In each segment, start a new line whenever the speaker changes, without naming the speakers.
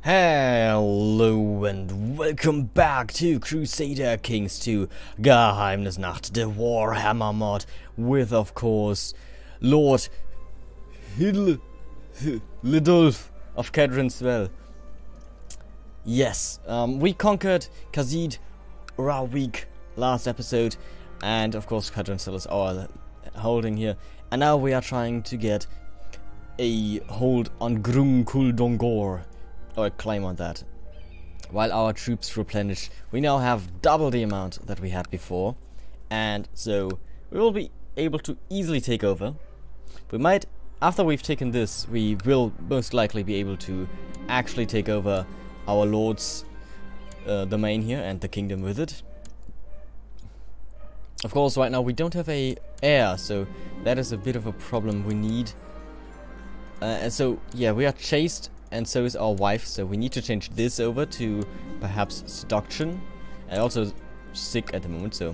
Hello and welcome back to Crusader Kings 2 Geheimnisnacht, the Warhammer mod, with of course Lord Lidulf of Kedrinswell. Yes, we conquered Khazid Rawik last episode, and of course Kedrinswell is our holding here, and now we are trying to get a hold on Grum Kuldongor, or a claim on that. While our troops replenish, we now have double the amount that we had before, and so we will be able to easily take over. We might, after we've taken this, we will most likely be able to actually take over our lord's domain here and the kingdom with it. Of course, right now we don't have a heir, so that is a bit of a problem we need. And so, yeah, we are chaste, and so is our wife, so we need to change this over to perhaps seduction, and also sick at the moment, so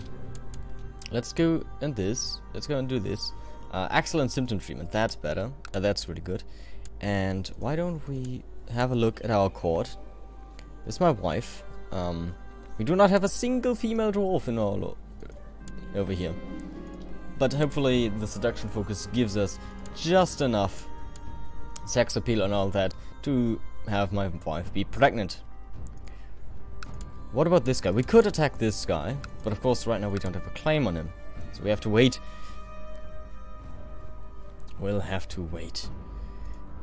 let's go and this. Let's go and do this. Excellent symptom treatment, that's better. That's really good. And why don't we have a look at our court? This is my wife. We do not have a single female dwarf in our over here, but hopefully the seduction focus gives us just enough sex appeal and all that to have my wife be pregnant. What about this guy? We could attack this guy, but of course right now we don't have a claim on him, so we have to wait. We'll have to wait.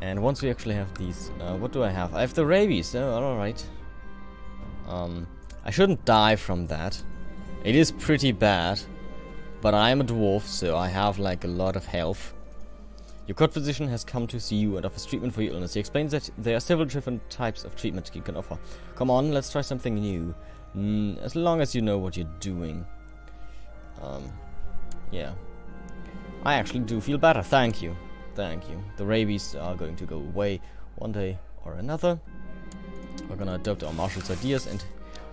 And once we actually have these, what do I have? I have the rabies. Oh, alright. I shouldn't die from that. It is pretty bad, but I am a dwarf, so I have like a lot of health. Your court physician has come to see you and offers treatment for your illness. He explains that there are several different types of treatment you can offer. Come on, let's try something new. As long as you know what you're doing. Yeah. I actually do feel better. Thank you. Thank you. The rabies are going to go away one day or another. We're gonna adopt our marshal's ideas, and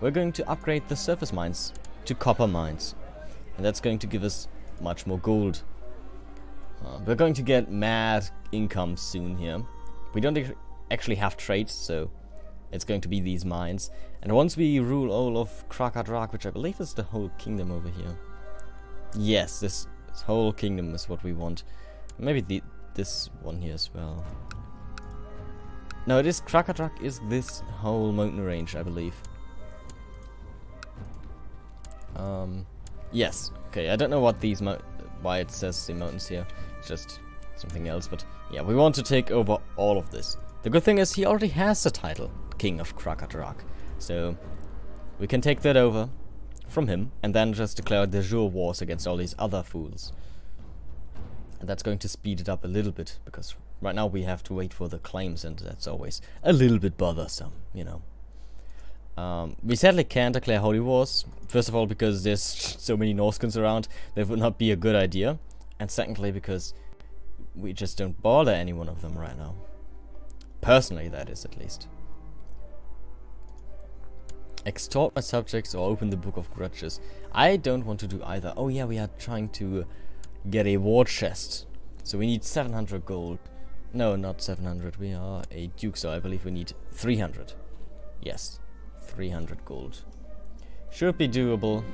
we're going to upgrade the surface mines to copper mines. And that's going to give us much more gold. We're going to get mad income soon here. We don't actually have trades, so it's going to be these mines. And once we rule all of Kraka, Drak, which I believe is the whole kingdom over here. Yes, this whole kingdom is what we want. Maybe this one here as well. No, it is Kraka, Drak is this whole mountain range, I believe. Yes. Okay, I don't know what these why it says the mountains here. It's just something else, but yeah, we want to take over all of this. The good thing is he already has the title King of Kraka, Drak, so we can take that over from him and then just declare de jure wars against all these other fools. And that's going to speed it up a little bit, because right now we have to wait for the claims, and that's always a little bit bothersome, you know. We sadly can't declare holy wars. First of all, because there's so many Norskins around, that would not be a good idea. And secondly, because we just don't bother any one of them right now. Personally, that is, at least. Extort my subjects or open the book of grudges. I don't want to do either. Oh yeah, we are trying to get a war chest. So we need 700 gold. No, not 700. We are a duke, so I believe we need 300. Yes. 300 gold. Should be doable.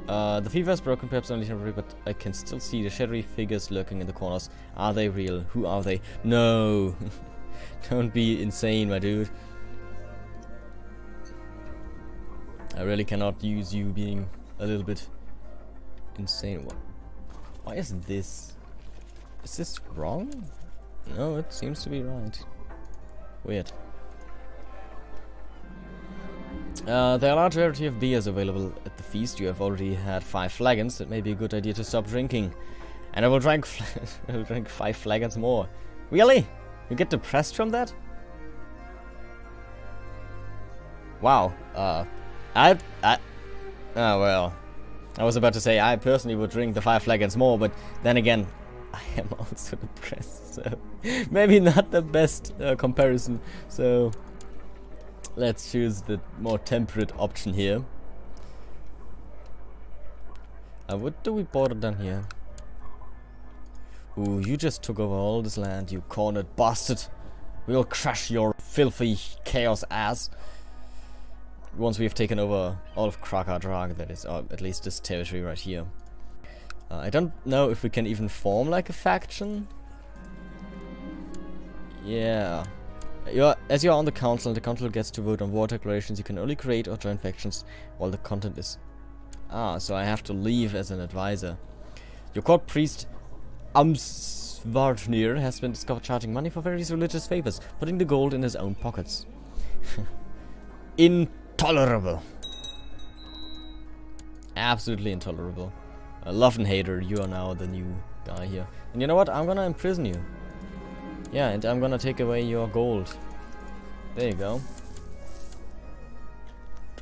The fever is broken, perhaps only temporary, but I can still see the shadowy figures lurking in the corners. Are they real? Who are they? No! Don't be insane, my dude. I really cannot use you being a little bit insane. Why is this? Is this wrong? No, it seems to be right. Weird. There are a large variety of beers available at the feast. You have already had 5 flagons. It may be a good idea to stop drinking. And I will drink, I will drink 5 flagons more. Really? You get depressed from that? Wow. Oh well. I was about to say I personally would drink the 5 flagons more, but then again, I am also depressed. So maybe not the best comparison. So let's choose the more temperate option here. What do we border down here? Ooh, you just took over all this land, you cornered bastard. We will crush your filthy chaos ass. Once we have taken over all of Kraka Drak, that is, or at least this territory right here. I don't know if we can even form like a faction. Yeah. As you're on the council, and the council gets to vote on war declarations, you can only create or join factions while the content is... Ah, so I have to leave as an advisor. Your court priest, Amsvarnir, has been discovered charging money for various religious favors, putting the gold in his own pockets. Intolerable. Absolutely intolerable. Love and hater, you are now the new guy here. And you know what? I'm gonna imprison you. Yeah, and I'm gonna take away your gold. There you go.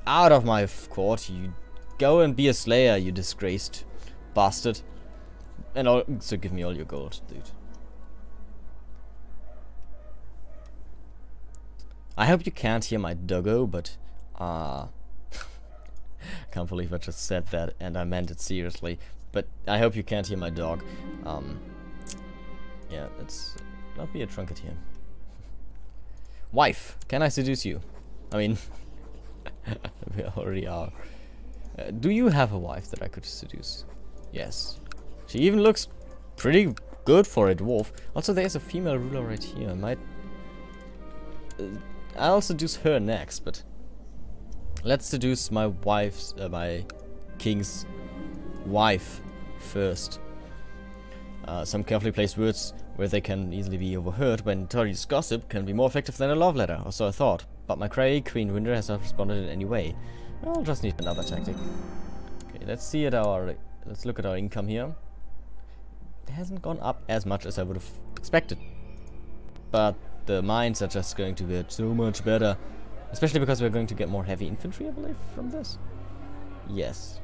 Out of my court, you go and be a slayer, you disgraced bastard. And also give me all your gold, dude. I hope you can't hear my doggo, but can't believe I just said that and I meant it seriously. But I hope you can't hear my dog. Yeah, let's not be a trunket here. Wife, can I seduce you? I mean, we already are. Do you have a wife that I could seduce? Yes. She even looks pretty good for a dwarf. Also, there's a female ruler right here. I might... I'll seduce her next, but... Let's seduce my wife's... my king's wife first. Some carefully placed words where they can easily be overheard when notorious gossip can be more effective than a love letter, or so I thought. But my cray, Queen Winder, has not responded in any way. I'll just need another tactic. Okay, let's see at our... Let's look at our income here. It hasn't gone up as much as I would have expected. But the mines are just going to get so much better. Especially because we're going to get more heavy infantry, I believe, from this. Yes.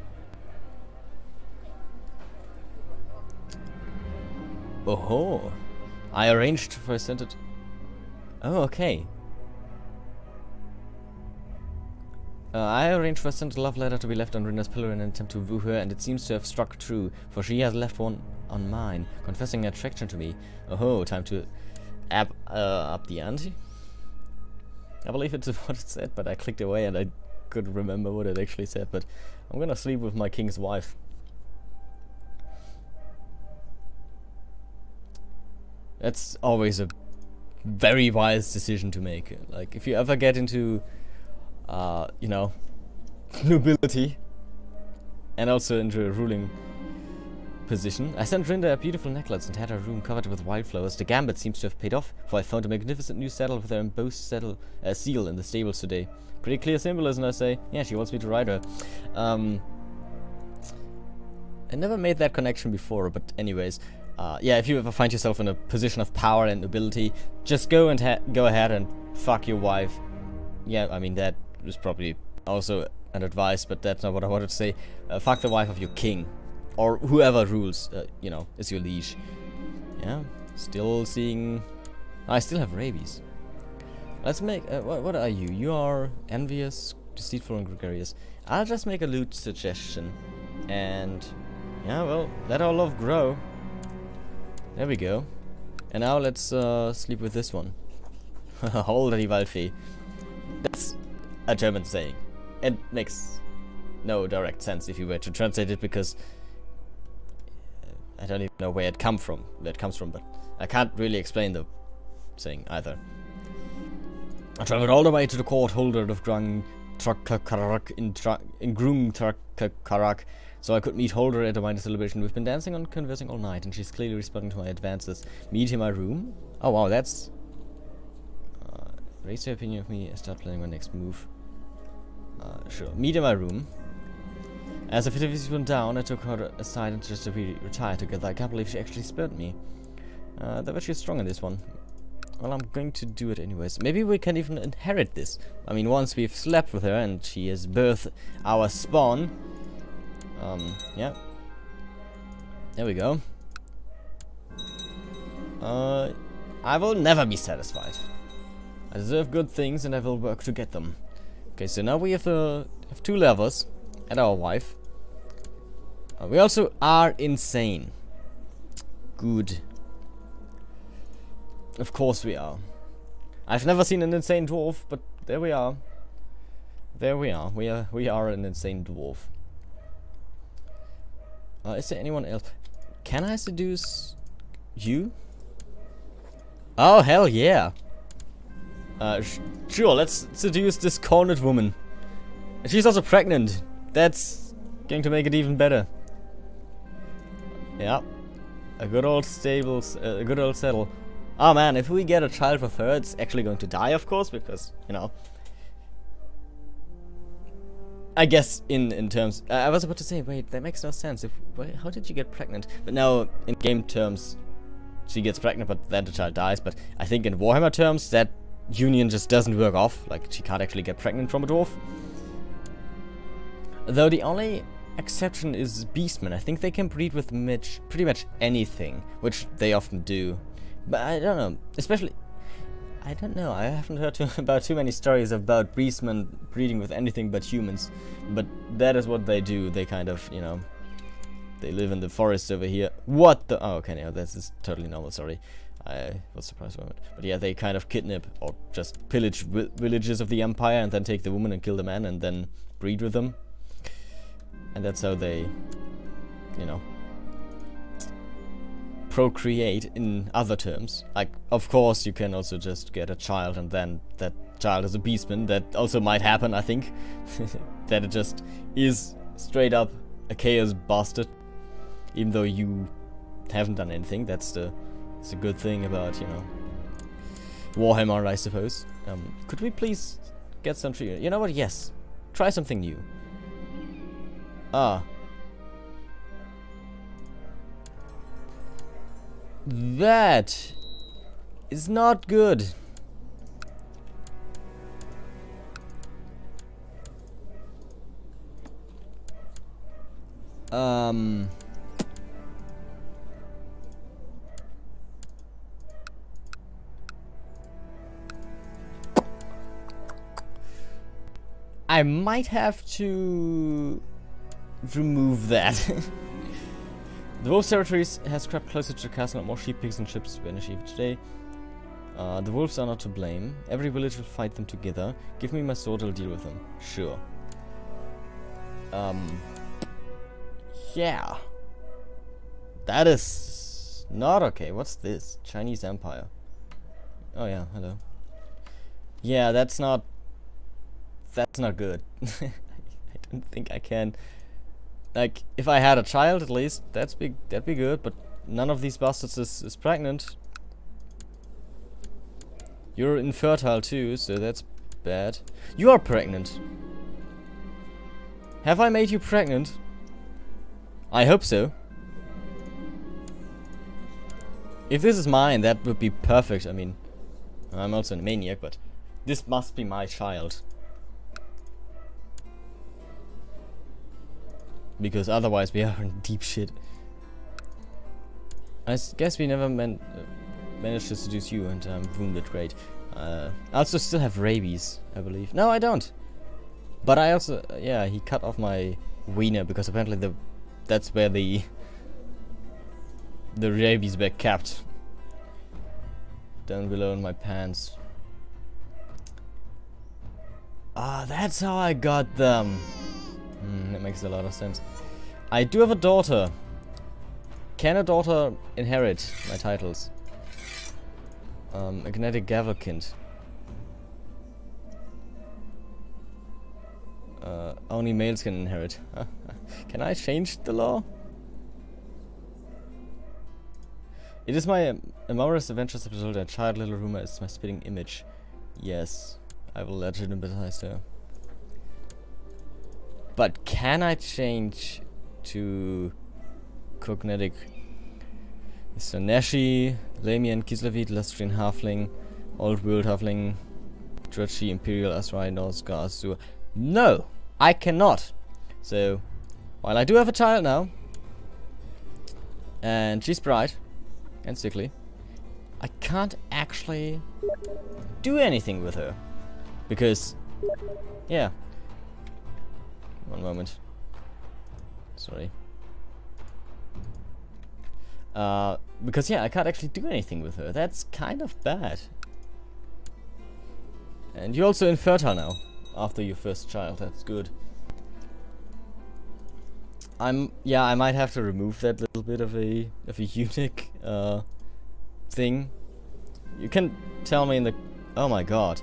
Oh, I arranged for a scented... Oh, okay. I arranged for a scented love letter to be left on Rinda's pillow in an attempt to woo her, and it seems to have struck true, for she has left one on mine, confessing attraction to me. Oh, time to up the ante? I believe it's what it said, but I clicked away and I couldn't remember what it actually said, but I'm gonna sleep with my king's wife. That's always a very wise decision to make. Like, if you ever get into, you know, nobility, and also into a ruling position. I sent Rinda a beautiful necklace and had her room covered with wildflowers. The gambit seems to have paid off, for I found a magnificent new saddle with her embossed seal in the stables today. Pretty clear symbolism, I say. Yeah, she wants me to ride her. I never made that connection before, but anyways. Yeah, if you ever find yourself in a position of power and nobility, just go and go ahead and fuck your wife. Yeah, I mean, that was probably also an advice, but that's not what I wanted to say. Fuck the wife of your king. Or whoever rules, you know, is your liege. Yeah, still seeing... I still have rabies. Let's make... what are you? You are envious, deceitful, and gregarious. I'll just make a lewd suggestion. And... yeah, well, let our love grow. There we go. And now let's sleep with this one. Holy Waldfee. That's a German saying. It makes no direct sense if you were to translate it, because I don't even know where it comes from, but I can't really explain the saying either. I traveled all the way to the court holder of Grung Trakarak in Grung Trakarak, so I could meet Holder at a minor celebration. We've been dancing and conversing all night, and she's clearly responding to my advances. Meet in my room? Oh wow, that's... raise your opinion of me and start planning my next move. Sure. Meet in my room. As the festivities went down, I took her aside and suggested we retire together. I can't believe she actually spared me. That was she's strong in this one. Well, I'm going to do it anyways. Maybe we can even inherit this. I mean, once we've slept with her and she has birthed our spawn. Yeah. There we go. I will never be satisfied. I deserve good things and I will work to get them. Okay, so now we have 2 lovers and our wife. We also are insane. Good. Of course we are. I've never seen an insane dwarf, but there we are. There we are. We are an insane dwarf. Is there anyone else? Can I seduce you? Oh, hell yeah. Sure, let's seduce this cornered woman. She's also pregnant. That's going to make it even better. Yeah. A good old a good old settle. Oh man, if we get a child with her, it's actually going to die, of course, because, you know. I guess in terms, I was about to say, wait, that makes no sense. How did you get pregnant? But now, in game terms, she gets pregnant, but then the child dies. But I think in Warhammer terms, that union just doesn't work off. Like, she can't actually get pregnant from a dwarf. Though the only exception is beastmen. I think they can breed with pretty much anything, which they often do. But I don't know, especially... I don't know, I haven't heard about too many stories about beastmen breeding with anything but humans. But that is what they do. They kind of, you know... They live in the forest over here. What the... Oh, okay, no, this is totally normal, sorry. I was surprised by it. But yeah, they kind of kidnap or just pillage villages of the Empire and then take the woman and kill the man and then breed with them. And that's how they, you know, procreate in other terms. Like, of course, you can also just get a child and then that child is a beastman. That also might happen, I think. That it just is straight up a chaos bastard. Even though you haven't done anything. That's the good thing about, you know, Warhammer, I suppose. Could we please get some tree? You know what? Yes. Try something new. Ah. That is not good. I might have to remove that. The wolf territories has crept closer to the castle and more sheep, pigs and ships vanish each day. The wolves are not to blame. Every village will fight them together. Give me my sword, I'll deal with them. Sure. Yeah. That is not okay. What's this? Chinese Empire. Oh yeah, hello. Yeah, that's not good. I don't think I can. Like, if I had a child, at least, that'd be good, but none of these bastards is pregnant. You're infertile too, so that's bad. You are pregnant. Have I made you pregnant? I hope so. If this is mine, that would be perfect. I mean, I'm also a maniac, but this must be my child. Because otherwise we are in deep shit. I guess we never managed to seduce you, and I'm wounded. Great. I also still have rabies, I believe. No, I don't. But I also, yeah, he cut off my wiener because apparently that's where the rabies were kept. Down below in my pants. Ah, that's how I got them. That makes a lot of sense. I do have a daughter. Can a daughter inherit my titles? A genetic Gavelkind. Only males can inherit. Can I change the law? It is my amorous adventures of a child. Little rumor is my spitting image. Yes, I will legitimize her. But can I change to cognetic? Mr. Nashi, Lamian, Kislevid, Lustrian Halfling, Old World Halfling, Drudgy, Imperial, Asrai, Norska, Azur. No, I cannot. So, while I do have a child now, and she's bright and sickly, I can't actually do anything with her. Because, yeah. One moment. Sorry. Because yeah, I can't actually do anything with her. That's kind of bad. And you're also infertile now, after your first child. That's good. Yeah, I might have to remove that little bit of a eunuch thing. You can tell me in the... Oh my god.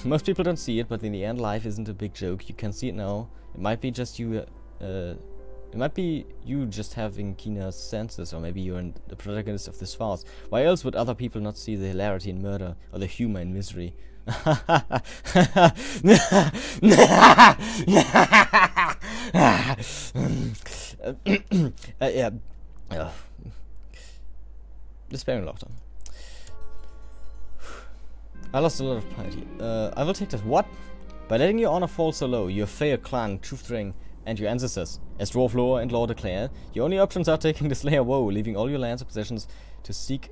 Most people don't see it, but in the end, life isn't a big joke. You can see it now. It might be just you... it might be you just having keener senses, or maybe you're the protagonist of this farce. Why else would other people not see the hilarity in murder, or the humor in misery? Ja. Despairing laughter. I lost a lot of piety. I will take that. What? By letting your honor fall so low, your fair clan, truth ring, and your ancestors, as dwarf lore and law declare, your only options are taking the Slayer woe, leaving all your lands and possessions to seek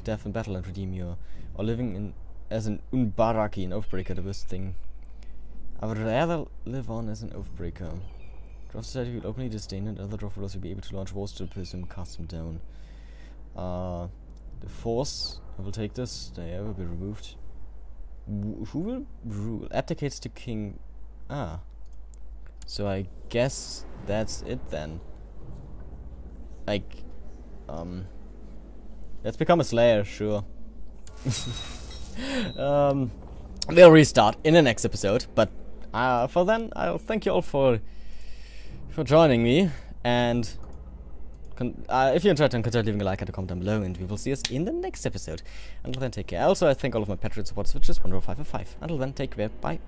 death in battle and redeem your, or living in as an Unbaraki, an Oathbreaker, the worst thing. I would rather live on as an Oathbreaker. Dwarf society will openly disdain it, other dwarf rulers will be able to launch wars to pursue and cast them down. The force, I will take this, they will be removed. Who will rule? Abdicates to king. Ah. So I guess that's it then. Like, let's become a slayer, sure. We'll restart in the next episode, but for then, I'll thank you all for joining me, and if you enjoyed, then consider leaving a like and a comment down below, and we will see us in the next episode. Until then, take care. Also, I thank all of my Patreon support switches, 105 Until then, take care. Bye.